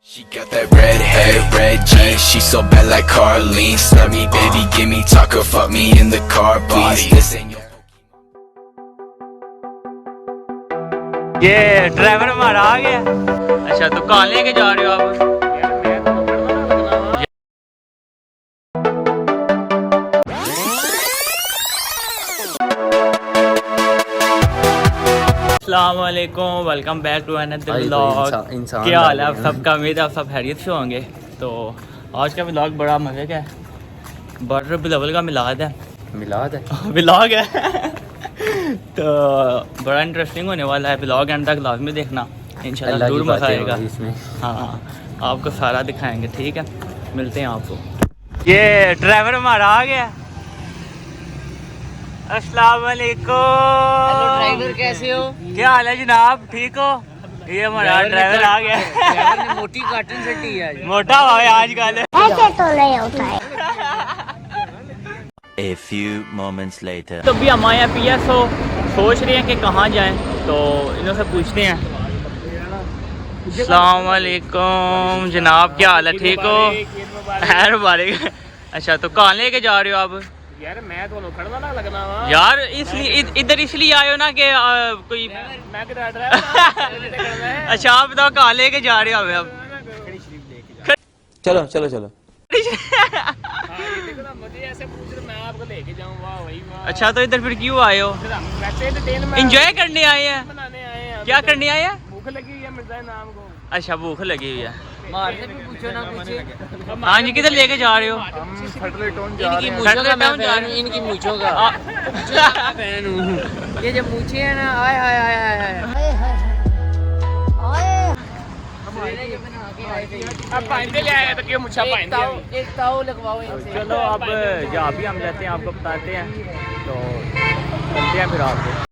She got that red hair, red jeans. She so bad like Carlene. Slut me, baby, give me taco, fuck me in the car, please. This ain't your ये driver हमारा आ गया। अच्छा तो कहाँ लेके जा रहे हो आप? अस्सलाम वालेकुम, welcome back to another vlog. क्या हाल है आप सबका? उम्मीद है आप सब खैरियत से होंगे। तो आज का व्लॉग बड़ा मज़े का है। रबी अव्वल का मिलाद है। व्लॉग है तो बड़ा इंटरेस्टिंग होने वाला है। व्लॉग एंड तक लाजमी देखना, इंशाल्लाह जरूर मज़ा आएगा इसमें। हाँ, आपको सारा दिखाएंगे, ठीक है। मिलते हैं आपको। ये ड्राइवर हमारा आ गया। अस्सलाम वालेकुम। हेलो ड्राइवर, कैसे हो? क्या हाल है जनाब, ठीक हो? ये हमारा ड्राइवर आ गया। ड्राइवर ने मोटी काटन सटी है आज। मोटा हुआ है आजकल। ऐसे तो नहीं होता है। A few moments later. तो भी हम आए हैं PSO, सोच रहे हैं कि कहाँ जाएं, तो इन्हों से पूछते हैं। अस्सलाम वालेकुम जनाब, क्या हाल है, ठीक हो? खैर मुबारक। अच्छा तो कहाँ लेके जा रहे हो आप? यार मैं तो खड़ना ना लगना वा यार इसलिए इधर इसलिए आए हो ना कि कोई मैं किधर ड्राइवर अच्छा आप बताओ कहाँ लेके जा रहे हो हमें अब? चलो देखो ना, मुझे ऐसे पूछ रहे, मैं आपको लेके जाऊं। वाह वही वाह। अच्छा तो इधर फिर क्यों आए हो? वैसे एंटरटेनमेंट एंजॉय करने आए हैं? बनाने आए हैं। क्या करने आए हैं? भूख लगी हुई है मिर्जा नाम को। अच्छा भूख लगी हुई है। मारने भी पूछो ना कुछ। हाँ जी, किधर लेके जा रहे हो? हम फटले टोन जा रहे इनकी हैं। मूछों का मैं टाउन जा फैन रहे हूं, हैं। इनकी मूछों का फैन हूं। ये जो मूछे हैं ना, आय हाय हाय हाय हाय। अब पाइंदे ले आए तो क्यों मुछा पाइंदे? एक ताऊ लगवाओ इनसे। चलो अब जहाँ भी हम जाते हैं आपको बताते हैं, तो चलते हैं फिर आपको।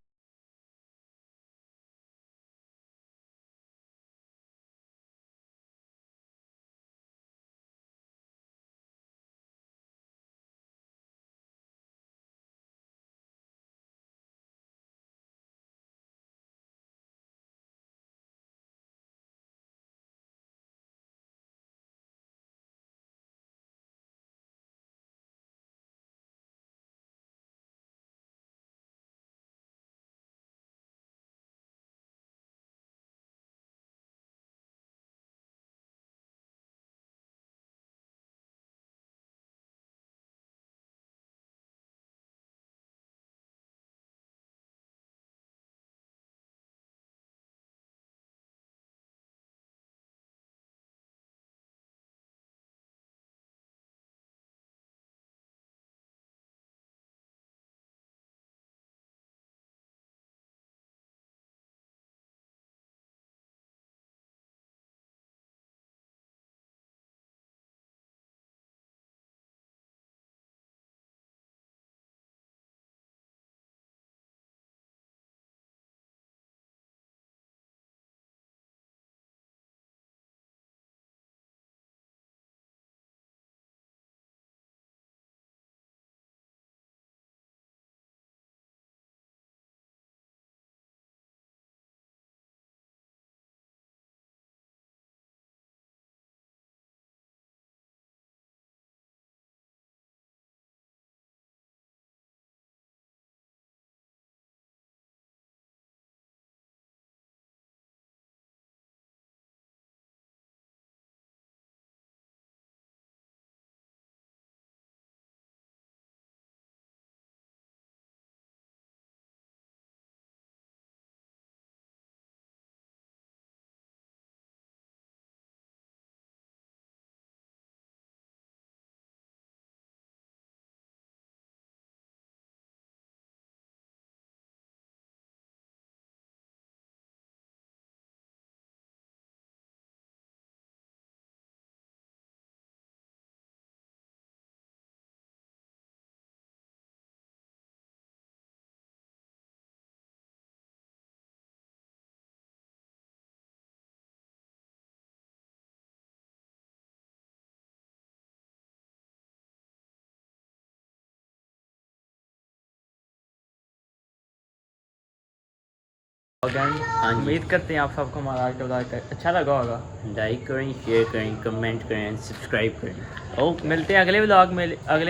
उम्मीद करते हैं आप सबको हमारा आज का व्लॉग अच्छा लगा होगा। लाइक करें, शेयर करें, कमेंट करें, सब्सक्राइब करें। मिलते हैं अगले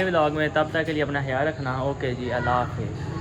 व्लॉग में। तब तक के लिए अपना ख्याल रखना। ओके जी, अल्लाह हाफिज़।